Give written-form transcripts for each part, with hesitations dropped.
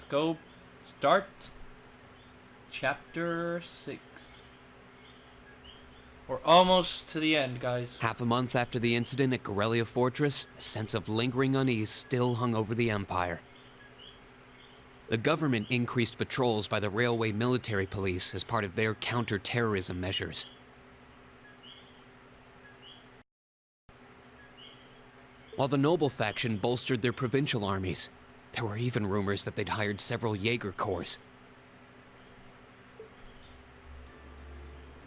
go start chapter 6. We're almost to the end, guys. Half a month after the incident at Corellia Fortress, a sense of lingering unease still hung over the Empire. The government increased patrols by the railway military police as part of their counter-terrorism measures. While the noble faction bolstered their provincial armies, there were even rumors that they'd hired several Jaeger corps.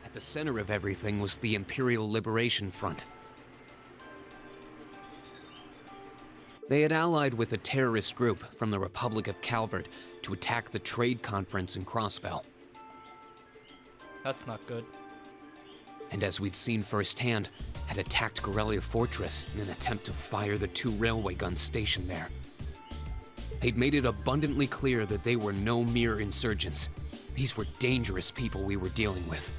At the center of everything was the Imperial Liberation Front. They had allied with a terrorist group from the Republic of Calvert to attack the trade conference in Crossbell. That's not good. And as we'd seen firsthand, had attacked Corellia Fortress in an attempt to fire the 2 railway guns stationed there. They'd made it abundantly clear that they were no mere insurgents. These were dangerous people we were dealing with.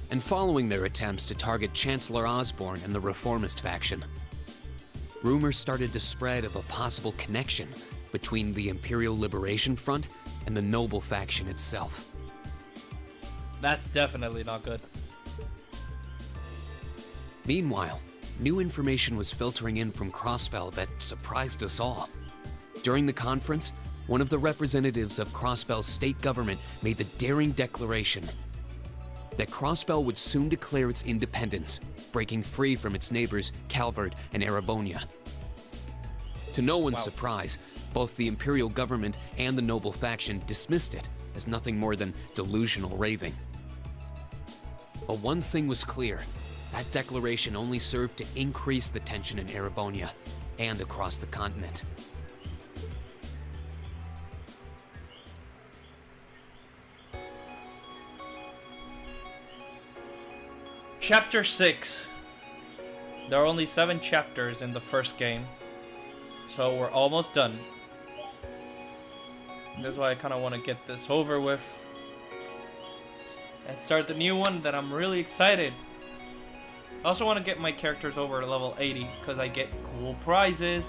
And following their attempts to target Chancellor Osborne and the Reformist faction, rumors started to spread of a possible connection between the Imperial Liberation Front and the noble faction itself. That's definitely not good. Meanwhile, new information was filtering in from Crossbell that surprised us all. During the conference, one of the representatives of Crossbell's state government made the daring declaration that Crossbell would soon declare its independence, breaking free from its neighbors Calvert and Erebonia. To no one's surprise, both the Imperial government and the noble faction dismissed it as nothing more than delusional raving. But one thing was clear, that declaration only served to increase the tension in Erebonia and across the continent. Chapter 6. There are only 7 chapters in the first game, so we're almost done. That's why I kind of want to get this over with and start the new one. That I'm really excited. I also want to get my characters over to level 80 because I get cool prizes.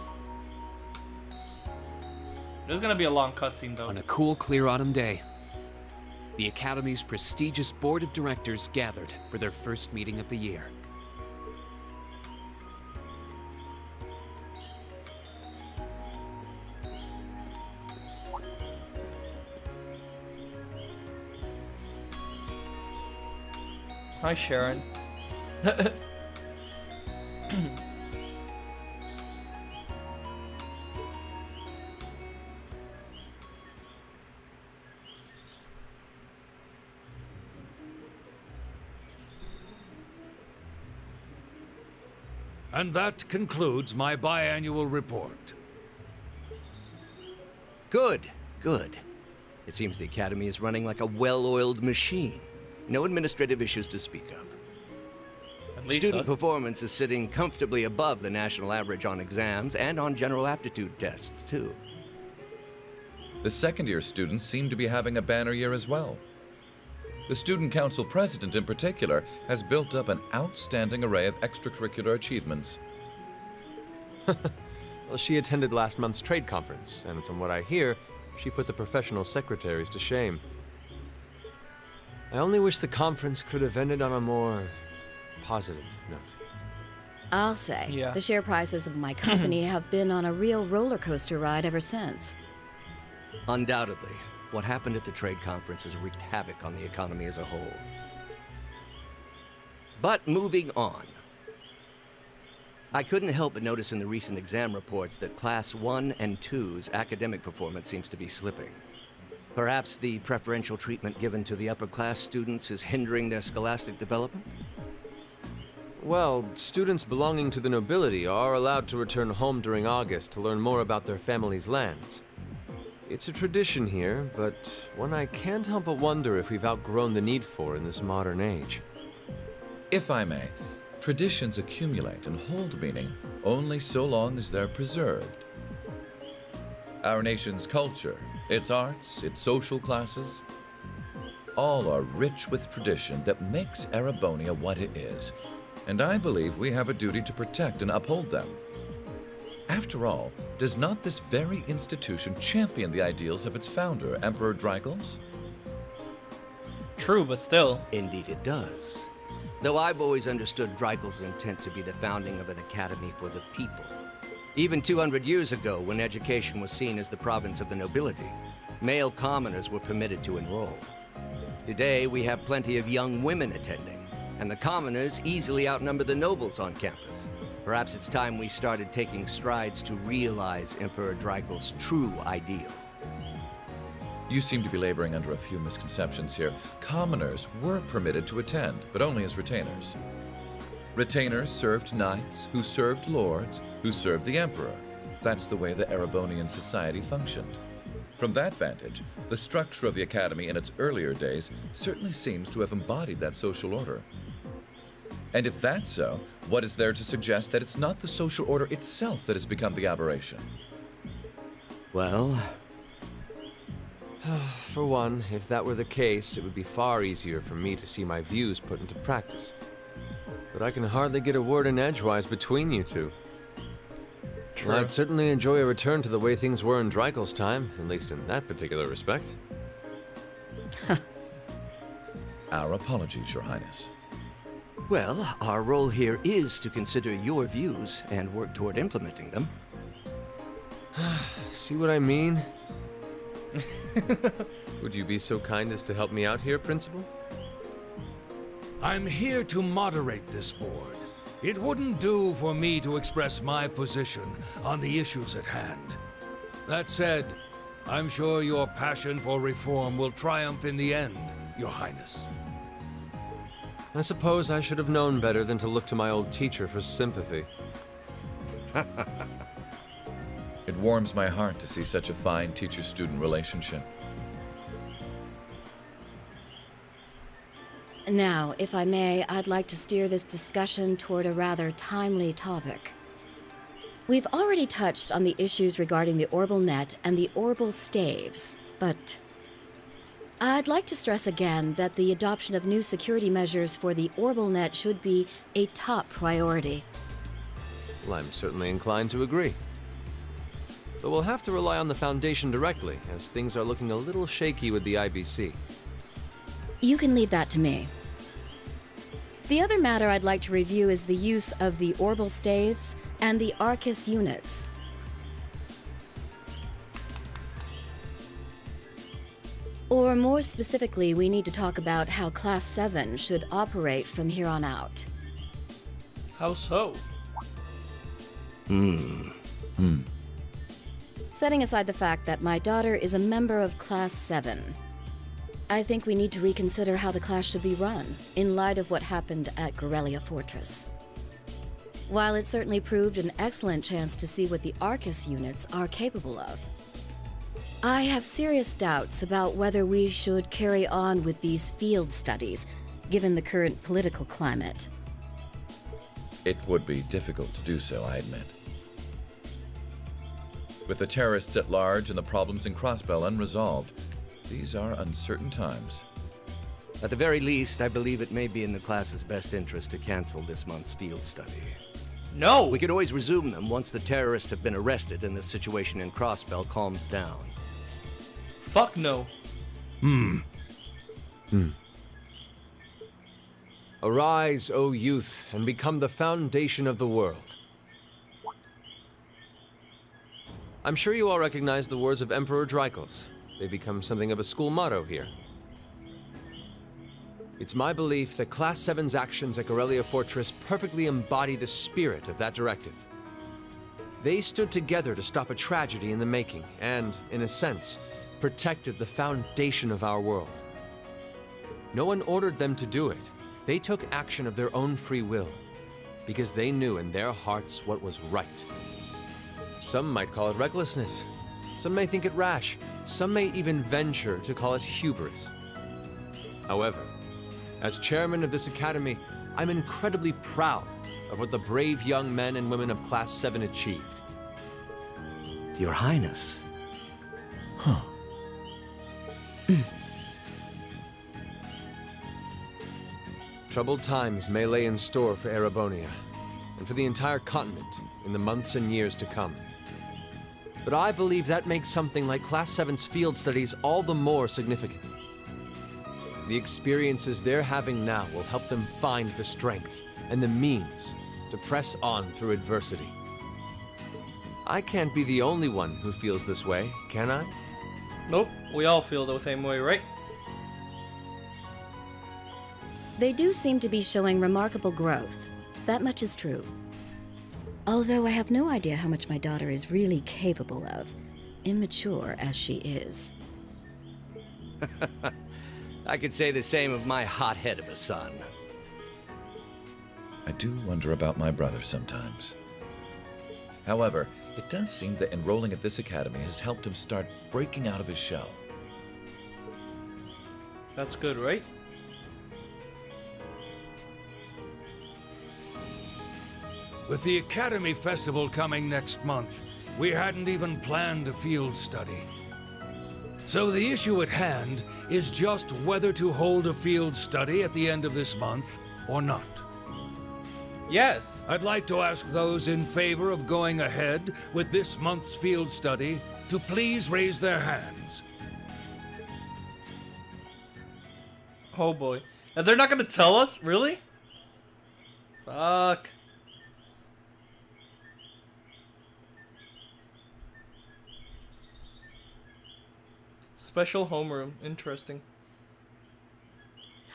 There's gonna be a long cutscene though. On a cool, clear autumn day, the Academy's prestigious board of directors gathered for their first meeting of the year. Hi, Sharon. And that concludes my biannual report. Good, good. It seems the Academy is running like a well-oiled machine. No administrative issues to speak of. Student performance is sitting comfortably above the national average on exams and on general aptitude tests, too. The second-year students seem to be having a banner year as well. The Student Council President, in particular, has built up an outstanding array of extracurricular achievements. Well, she attended last month's trade conference, and from what I hear, she put the professional secretaries to shame. I only wish the conference could have ended on a more positive note. I'll say, the share prices of my company have been on a real roller coaster ride ever since. Undoubtedly. What happened at the trade conference has wreaked havoc on the economy as a whole. But moving on. I couldn't help but notice in the recent exam reports that Class 1 and 2's academic performance seems to be slipping. Perhaps the preferential treatment given to the upper-class students is hindering their scholastic development? Well, students belonging to the nobility are allowed to return home during August to learn more about their family's lands. It's a tradition here, but one I can't help but wonder if we've outgrown the need for in this modern age. If I may, traditions accumulate and hold meaning only so long as they're preserved. Our nation's culture, its arts, its social classes, all are rich with tradition that makes Erebonia what it is, and I believe we have a duty to protect and uphold them. After all, does not this very institution champion the ideals of its founder, Emperor Drykles? True, but still. Indeed it does. Though I've always understood Drykles' intent to be the founding of an academy for the people. Even 200 years ago, when education was seen as the province of the nobility, male commoners were permitted to enroll. Today, we have plenty of young women attending, and the commoners easily outnumber the nobles on campus. Perhaps it's time we started taking strides to realize Emperor Drykles' true ideal. You seem to be laboring under a few misconceptions here. Commoners were permitted to attend, but only as retainers. Retainers served knights, who served lords, who served the emperor. That's the way the Erebonian society functioned. From that vantage, the structure of the academy in its earlier days certainly seems to have embodied that social order. And if that's so, what is there to suggest that it's not the social order itself that has become the aberration? Well, For one, if that were the case, it would be far easier for me to see my views put into practice. But I can hardly get a word in edgewise between you two. True. I'd certainly enjoy a return to the way things were in Drykles' time, at least in that particular respect. Our apologies, Your Highness. well, our role here is to consider your views and work toward implementing them. See what I mean? Would you be so kind as to help me out here, Principal? I'm here to moderate this board. It wouldn't do for me to express my position on the issues at hand. That said, I'm sure your passion for reform will triumph in the end, Your Highness. I suppose I should have known better than to look to my old teacher for sympathy. It warms my heart to see such a fine teacher-student relationship. Now, if I may, I'd like to steer this discussion toward a rather timely topic. We've already touched on the issues regarding the Orbal Net and the Orbal Staves, but I'd like to stress again that the adoption of new security measures for the Orbal Net should be a top priority. Well, I'm certainly inclined to agree. But we'll have to rely on the Foundation directly, as things are looking a little shaky with the IBC. You can leave that to me. The other matter I'd like to review is the use of the Orbal Staves and the Arcus units. Or more specifically, we need to talk about how Class 7 should operate from here on out. How so? Setting aside the fact that my daughter is a member of Class 7, I think we need to reconsider how the class should be run, in light of what happened at Corellia Fortress. While it certainly proved an excellent chance to see what the Arcus units are capable of, I have serious doubts about whether we should carry on with these field studies, given the current political climate. It would be difficult to do so, I admit. With the terrorists at large and the problems in Crossbell unresolved, these are uncertain times. At the very least, I believe it may be in the class's best interest to cancel this month's field study. No! We could always resume them once the terrorists have been arrested and the situation in Crossbell calms down. Fuck no. Arise, O youth, and become the foundation of the world. I'm sure you all recognize the words of Emperor Drykles. They become something of a school motto here. It's my belief that Class 7's actions at Corellia Fortress perfectly embody the spirit of that directive. They stood together to stop a tragedy in the making, and, in a sense, protected the foundation of our world. No one ordered them to do it. They took action of their own free will, because they knew in their hearts what was right. Some might call it recklessness. Some may think it rash. Some may even venture to call it hubris. However, as chairman of this academy, I'm incredibly proud of what the brave young men and women of Class 7 achieved. Your Highness. Troubled times may lay in store for Erebonia, and for the entire continent in the months and years to come. But I believe that makes something like Class 7's field studies all the more significant. The experiences they're having now will help them find the strength and the means to press on through adversity. I can't be the only one who feels this way, can I? Nope, we all feel the same way, right? They do seem to be showing remarkable growth. That much is true. Although I have no idea how much my daughter is really capable of, immature as she is. I could say the same of my hothead of a son. I do wonder about my brother sometimes. However, it does seem that enrolling at this academy has helped him start breaking out of his shell. That's good, right? With the Academy Festival coming next month, we hadn't even planned a field study. So the issue at hand is just whether to hold a field study at the end of this month or not. Yes. I'd like to ask those in favor of going ahead with this month's field study to please raise their hands. Oh boy. And they're not gonna tell us? Really? Fuck. Special homeroom. Interesting.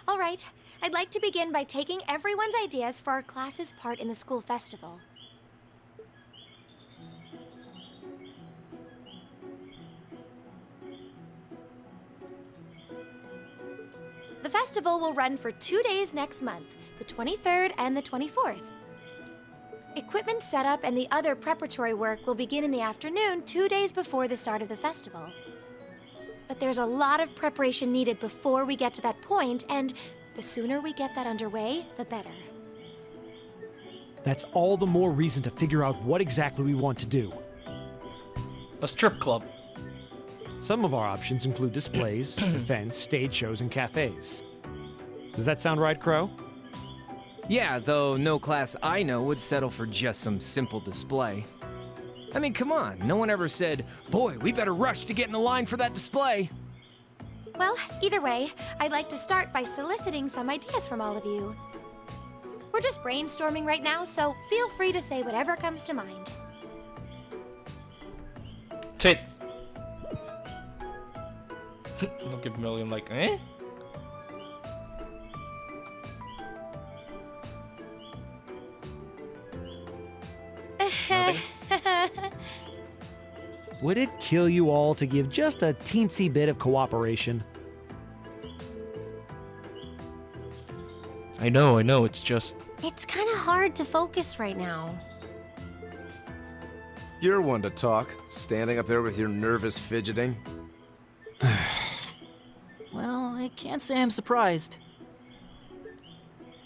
All right, I'd like to begin by taking everyone's ideas for our class's part in the school festival. The festival will run for 2 days next month, the 23rd and the 24th. Equipment setup and the other preparatory work will begin in the afternoon 2 days before the start of the festival. But there's a lot of preparation needed before we get to that point, and the sooner we get that underway, the better. That's all the more reason to figure out what exactly we want to do. A strip club. Some of our options include displays, events, stage shows, and cafes. Does that sound right, Crow? Yeah, though no class I know would settle for just some simple display. I mean, come on, no one ever said, boy, we better rush to get in the line for that display. Well, either way, I'd like to start by soliciting some ideas from all of you. We're just brainstorming right now, so feel free to say whatever comes to mind. Tits. Look at Million like, eh? Would it kill you all to give just a teensy bit of cooperation? I know, it's just... It's kind of hard to focus right now. You're one to talk, standing up there with your nervous fidgeting. Well, I can't say I'm surprised.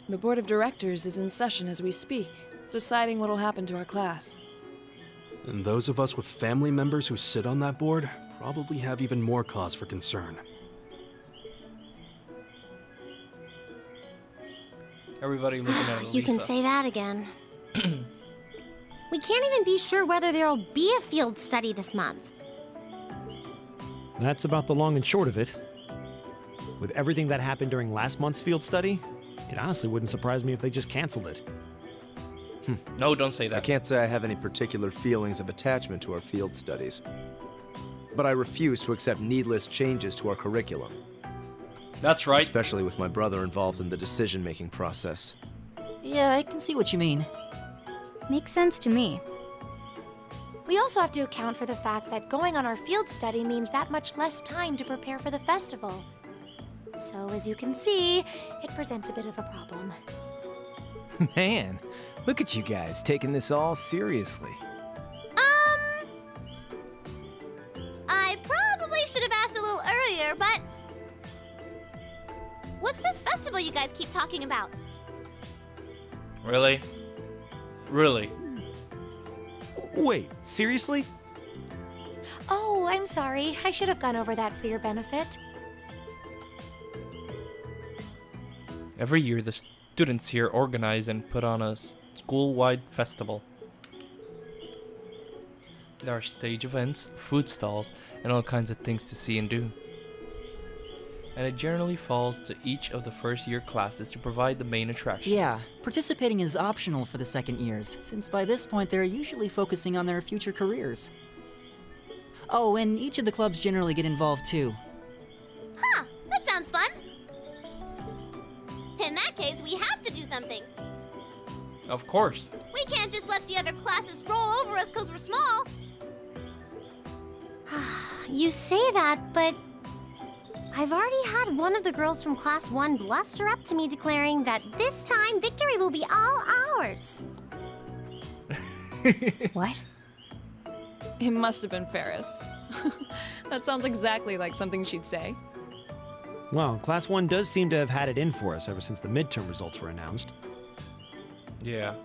The board of directors is in session as we speak, deciding what'll happen to our class. And those of us with family members who sit on that board probably have even more cause for concern. Everybody looking at Lisa. You can say that again. We can't even be sure whether there'll be a field study this month. That's about the long and short of it. With everything that happened during last month's field study, it honestly wouldn't surprise me if they just canceled it. No, don't say that. I can't say I have any particular feelings of attachment to our field studies. But I refuse to accept needless changes to our curriculum. That's right. Especially with my brother involved in the decision-making process. Yeah, I can see what you mean. Makes sense to me. We also have to account for the fact that going on our field study means that much less time to prepare for the festival. So, as you can see, it presents a bit of a problem. Man, look at you guys taking this all seriously. I probably should have asked a little earlier, but... What's this festival you guys keep talking about? Really? Really? Wait, seriously? Oh, I'm sorry. I should have gone over that for your benefit. Every year, the students here organize and put on a school-wide festival. There are stage events, food stalls, and all kinds of things to see and do. And it generally falls to each of the first-year classes to provide the main attractions. Yeah, participating is optional for the second years, since by this point they're usually focusing on their future careers. Oh, and each of the clubs generally get involved too. Huh, that sounds fun. In that case, we have to do something. Of course. We can't just let the other classes roll over us because we're small. You say that, but I've already had one of the girls from Class 1 bluster up to me declaring that this time victory will be all ours. What? It must have been Ferris. That sounds exactly like something she'd say. Well, Class 1 does seem to have had it in for us ever since the midterm results were announced. Yeah.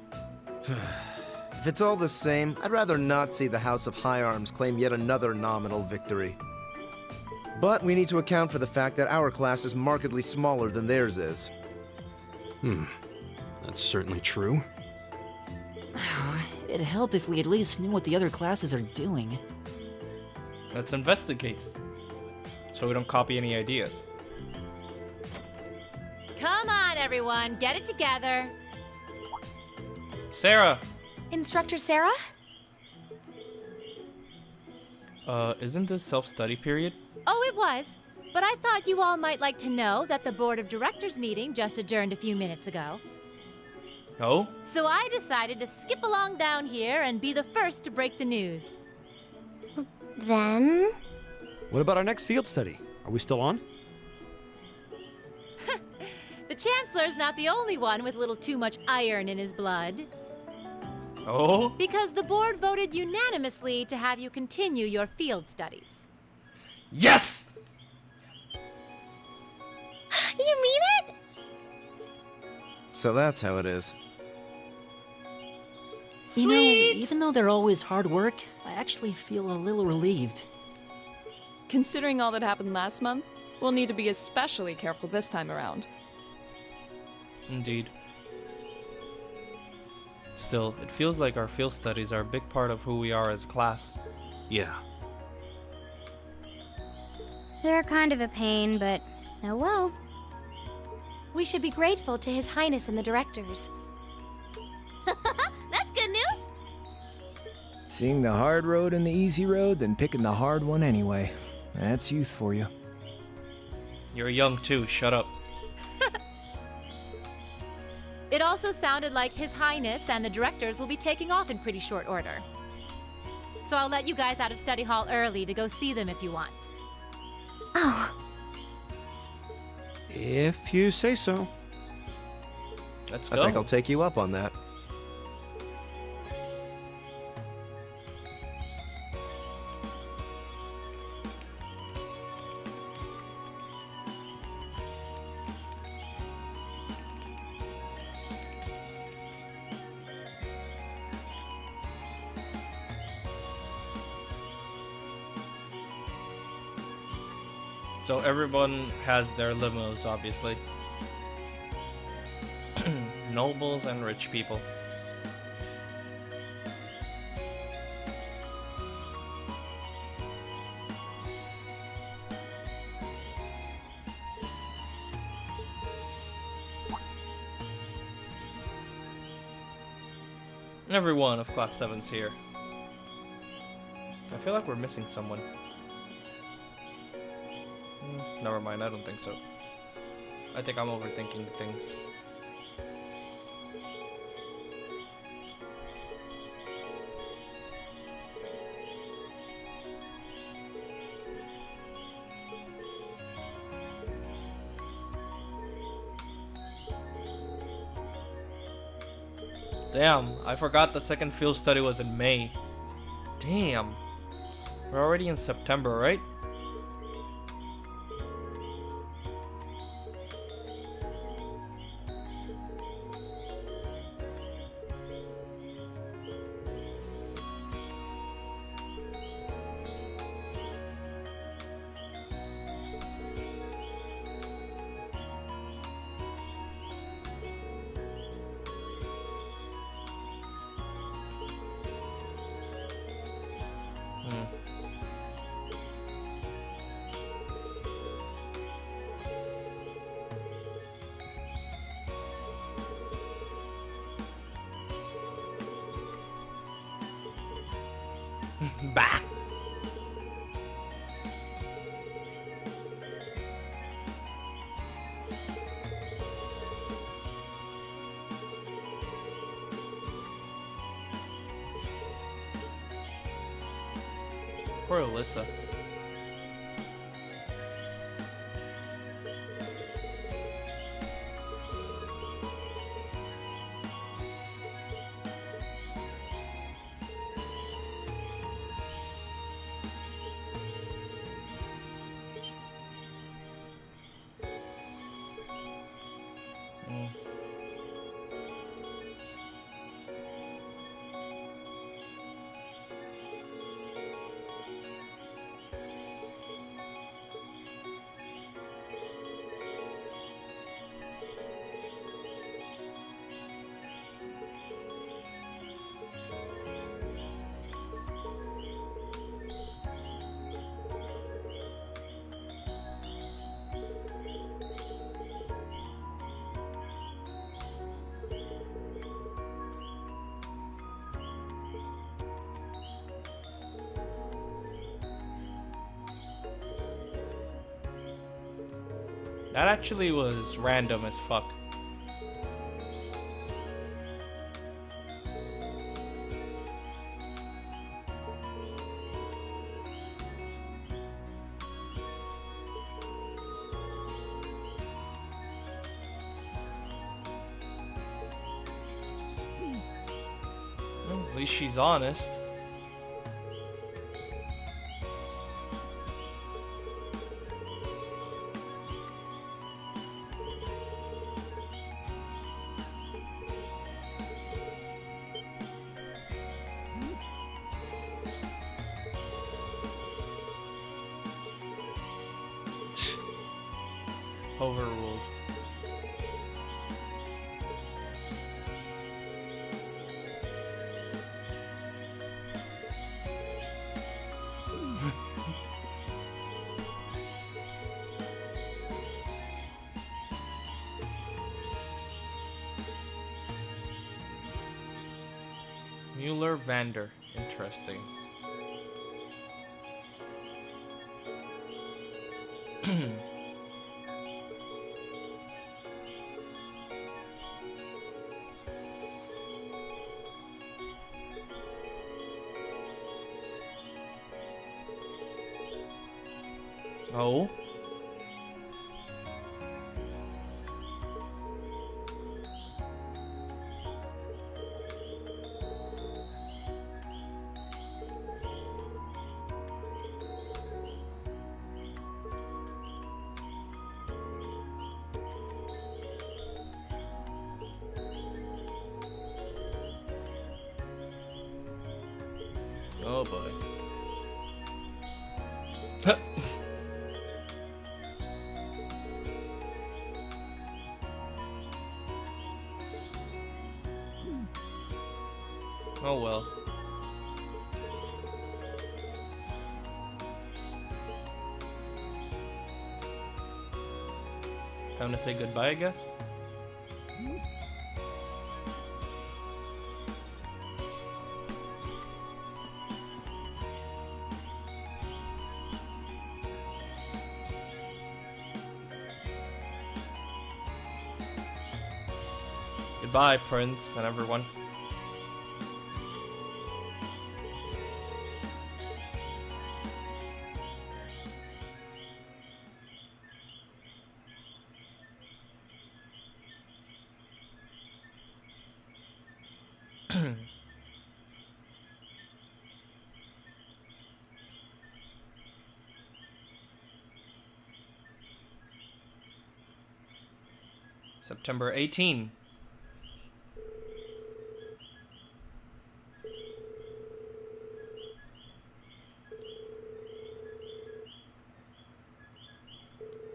If it's all the same, I'd rather not see the House of High Arms claim yet another nominal victory. But we need to account for the fact that our class is markedly smaller than theirs is. That's certainly true. It'd help if we at least knew what the other classes are doing. Let's investigate. So we don't copy any ideas. Come on, everyone, get it together. Sarah! Instructor Sarah? Isn't this self-study period? Oh, it was. But I thought you all might like to know that the Board of Directors meeting just adjourned a few minutes ago. Oh? So I decided to skip along down here and be the first to break the news. Then? What about our next field study? Are we still on? The Chancellor's not the only one with a little too much iron in his blood. Oh? Because the board voted unanimously to have you continue your field studies. Yes! You mean it? So that's how it is. You know, even though they're always hard work, I actually feel a little relieved. Considering all that happened last month, we'll need to be especially careful this time around. Indeed. Still, it feels like our field studies are a big part of who we are as a class. Yeah. They're kind of a pain, but oh well. We should be grateful to His Highness and the directors. That's good news. Seeing the hard road and the easy road, then picking the hard one anyway. That's youth for you. You're young too, shut up. It also sounded like His Highness and the directors will be taking off in pretty short order. So I'll let you guys out of study hall early to go see them if you want. Oh. If you say so. Let's I go. think I'll take you up on that. So everyone has their limos, obviously. Nobles and rich people. Everyone of Class 7's here. I feel like we're missing someone. Never mind, I don't think so. I think I'm overthinking things. Damn, I forgot the second field study was in May. Damn. We're already in September, right? Bah! Poor Alyssa. That actually was random as fuck. Well, at least she's honest. Overruled. Mueller Vander. Interesting. Oh. Oh boy. Oh well. Time to say goodbye, I guess. Goodbye, Prince, and everyone. September 18.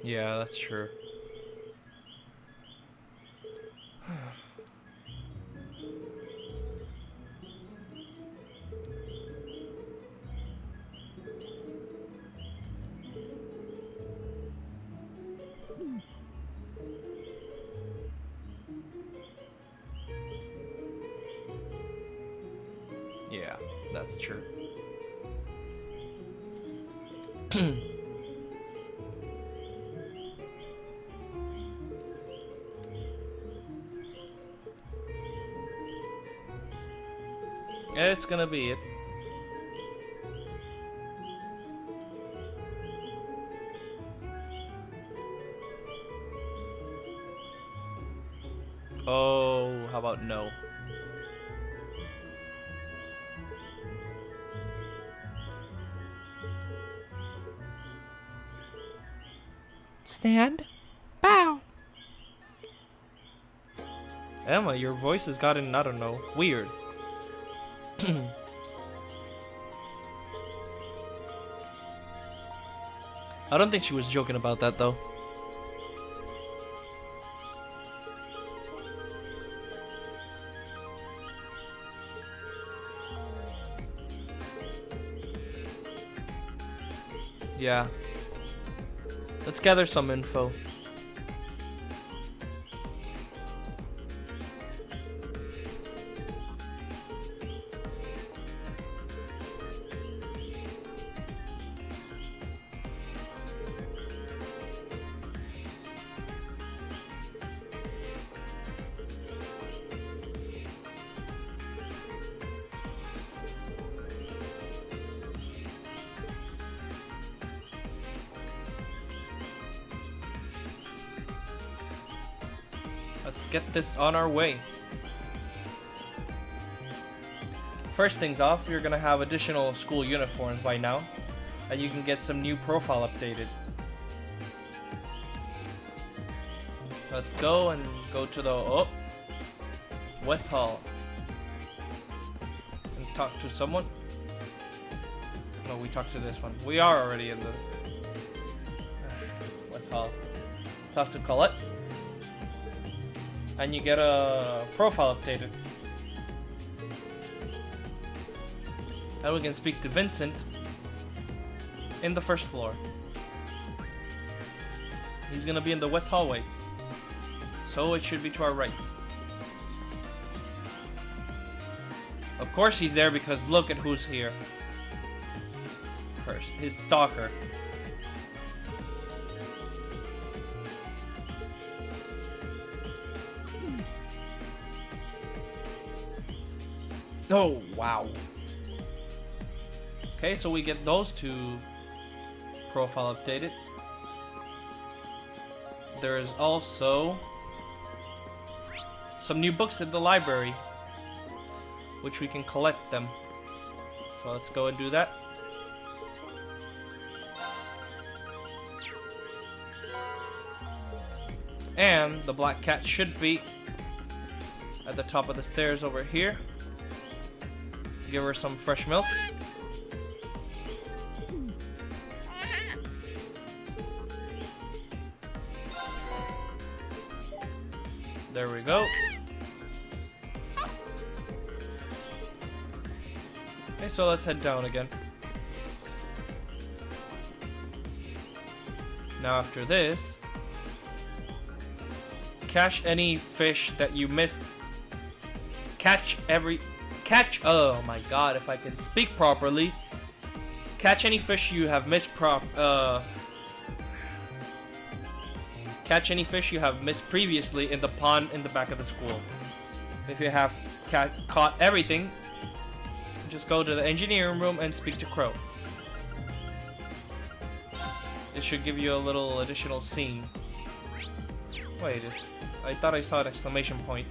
Yeah, that's true. Yeah, that's true. It's gonna be it. Oh, how about no? Stand. Bow. Emma, your voice has gotten, I don't know, weird. I don't think she was joking about that though. Yeah. Let's gather some info. Let's get this on our way. First things off, you're gonna have additional school uniforms by now, and you can get some new profile updated. Let's go and go to the West Hall and talk to someone. No, we talked to this one. We are already in the West Hall. Talk to Colette. And you get a profile updated. And we can speak to Vincent in the first floor. He's gonna be in the west hallway, so it should be to our rights. Of course he's there because look at who's here. First, his stalker. Oh, wow. Okay, so we get those two profile updated. There is also some new books at the library, which we can collect them. So let's go and do that. And the black cat should be at the top of the stairs over here. Give her some fresh milk. There we go. Okay, so let's head down again. Now after this, catch any fish that you missed. Oh my god, if I can speak properly. Catch any fish you have missed Catch any fish you have missed previously in the pond in the back of the school. If you have caught everything, just go to the engineering room and speak to Crow. It should give you a little additional scene. Wait, I thought I saw an exclamation point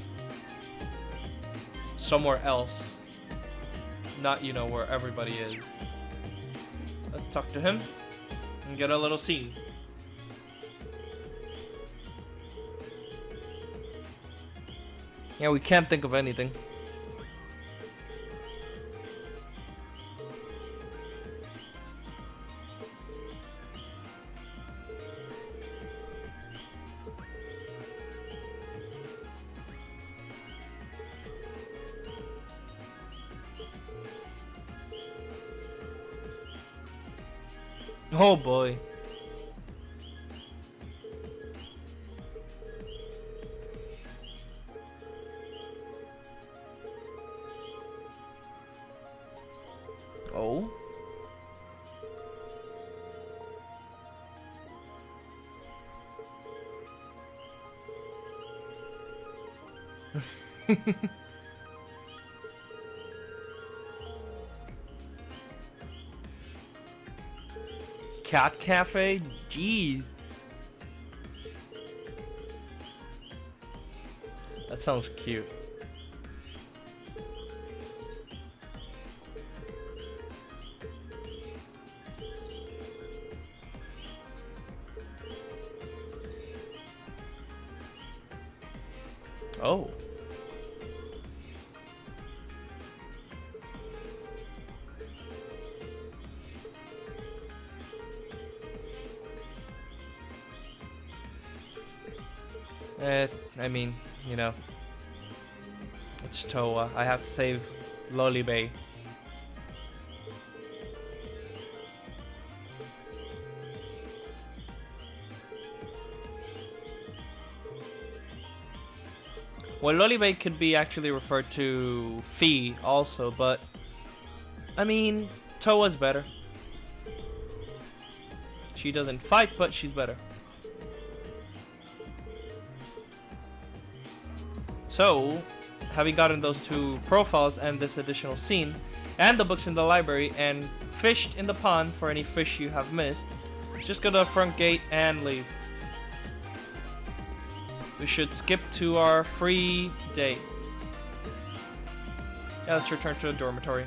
somewhere else. Not, you know, where everybody is. Let's talk to him and get a little scene. Yeah, we can't think of anything. Oh boy. Oh. Cat cafe? Jeez. That sounds cute. Oh. I mean, you know, it's TOWA. I have to save Loli Bay. Well, Loli Bay could be actually referred to Fee also, but I mean, TOWA's better. She doesn't fight, but she's better. So, having gotten those two profiles and this additional scene, and the books in the library, and fished in the pond for any fish you have missed, just go to the front gate and leave. We should skip to our free day. Yeah, let's return to the dormitory.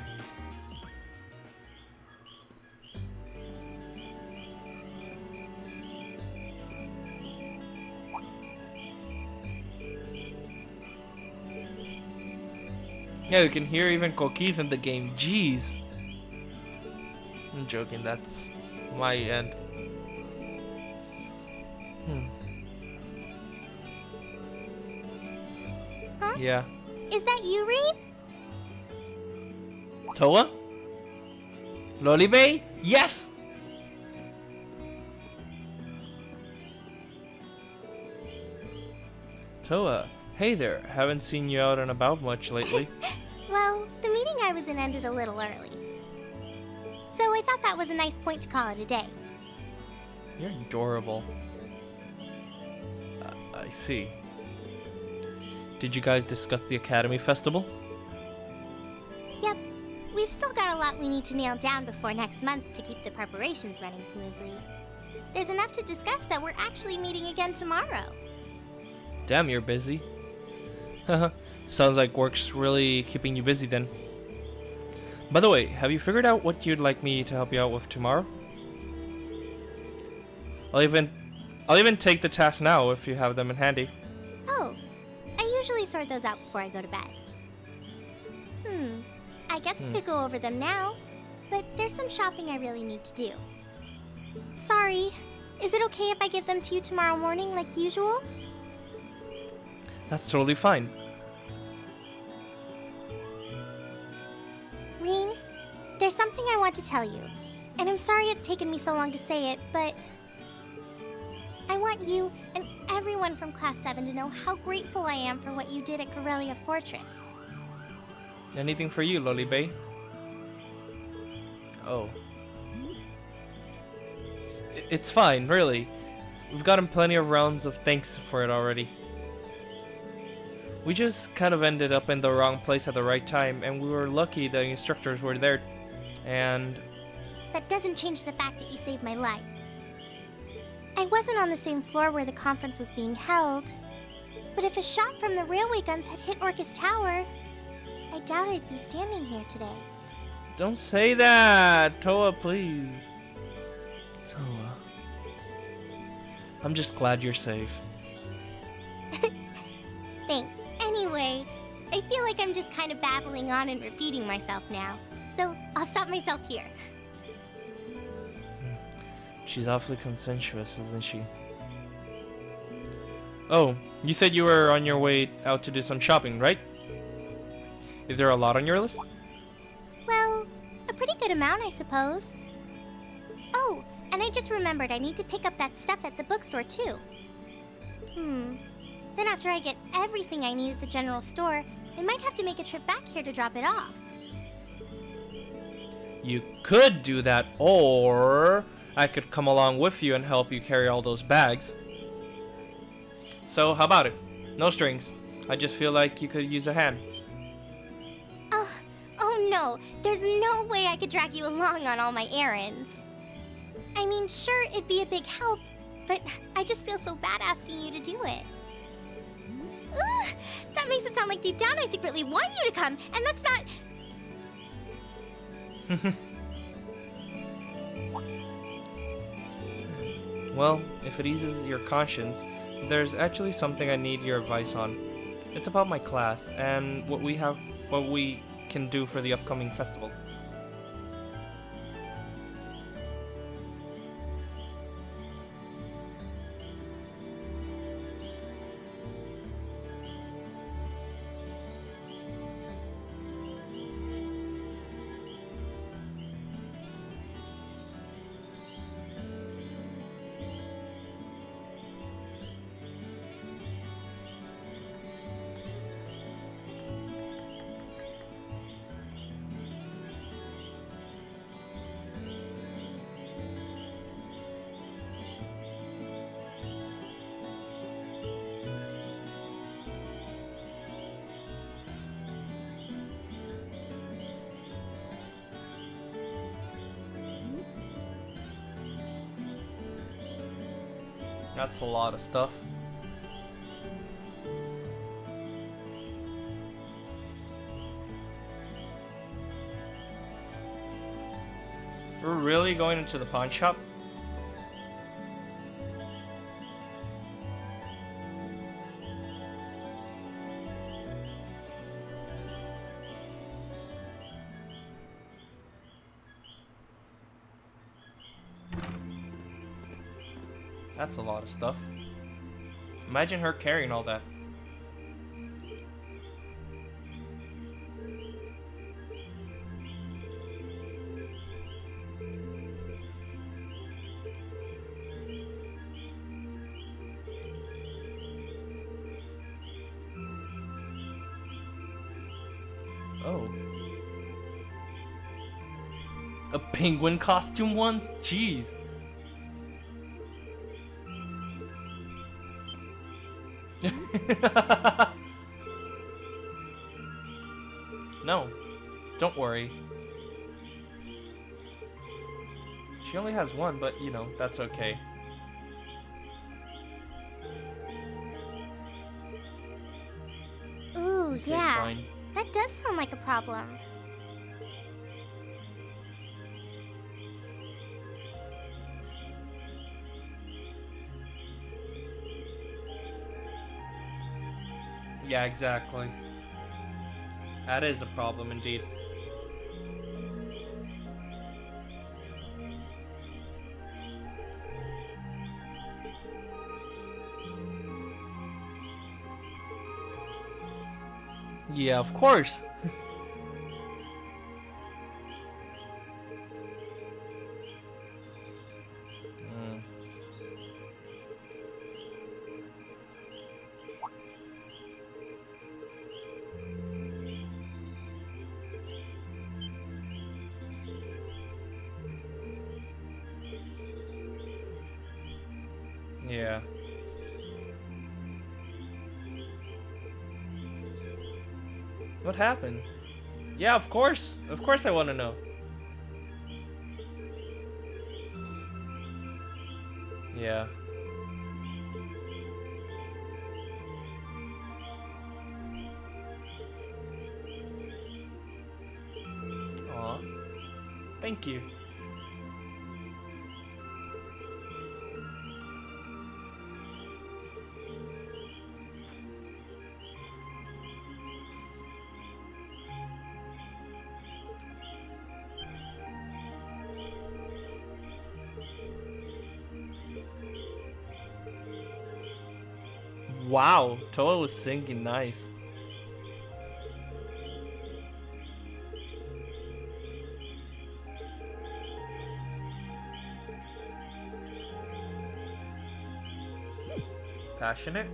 Yeah, you can hear even Koki's in the game. Jeez. I'm joking, that's my end. Huh? Yeah. Is that you, Reed? TOWA? Loli Bay? Yes! TOWA, hey there. Haven't seen you out and about much lately. Well, the meeting I was in ended a little early. So I thought that was a nice point to call it a day. You're adorable. I see. Did you guys discuss the Academy Festival? Yep. We've still got a lot we need to nail down before next month to keep the preparations running smoothly. There's enough to discuss that we're actually meeting again tomorrow. Damn, you're busy. Sounds like work's really keeping you busy then. By the way, have you figured out what you'd like me to help you out with tomorrow? I'll even take the tasks now if you have them in handy. Oh, I usually sort those out before I go to bed. I guess I could go over them now, but there's some shopping I really need to do. Sorry, is it okay if I give them to you tomorrow morning like usual? That's totally fine. Reen, there's something I want to tell you, and I'm sorry it's taken me so long to say it, but I want you and everyone from Class 7 to know how grateful I am for what you did at Corellia Fortress. Anything for you, Loli Bay? Oh. It's fine, really. We've gotten plenty of rounds of thanks for it already. We just kind of ended up in the wrong place at the right time, and we were lucky the instructors were there, and... That doesn't change the fact that you saved my life. I wasn't on the same floor where the conference was being held, but if a shot from the railway guns had hit Orcus Tower, I doubt I'd be standing here today. Don't say that! TOWA, please. TOWA. I'm just glad you're safe. Thanks. Anyway, I feel like I'm just kind of babbling on and repeating myself now, so I'll stop myself here. She's awfully consensuous, isn't she? Oh, you said you were on your way out to do some shopping, right? Is there a lot on your list? Well, a pretty good amount, I suppose. Oh, and I just remembered I need to pick up that stuff at the bookstore, too. Then after I get everything I need at the general store, I might have to make a trip back here to drop it off. You could do that, or I could come along with you and help you carry all those bags. So, how about it? No strings. I just feel like you could use a hand. Oh no, there's no way I could drag you along on all my errands. I mean, sure, it'd be a big help, but I just feel so bad asking you to do it. Ugh, that makes it sound like deep down I secretly want you to come, and that's not... Well, if it eases your conscience, there's actually something I need your advice on. It's about my class and what we can do for the upcoming festival. That's a lot of stuff. We're really going into the pawn shop? That's a lot of stuff. Imagine her carrying all that. Oh. A penguin costume once? Jeez. No, don't worry. She only has one, but you know, that's okay. Ooh, Okay, yeah. fine. That does sound like a problem. Yeah, exactly. That is a problem indeed. Yeah, of course. Yeah. What happened? Yeah, of course. Of course I want to know. Yeah. Aw. Thank you. Wow, TOWA was singing nice. Passionate?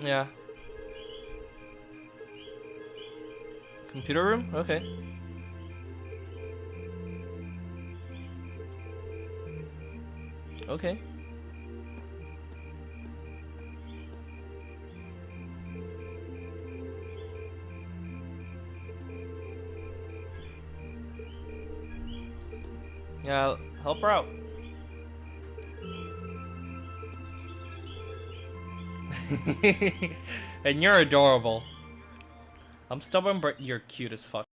Yeah. Computer room? Okay. Okay. Yeah, help her out. And you're adorable. I'm stubborn, but you're cute as fuck.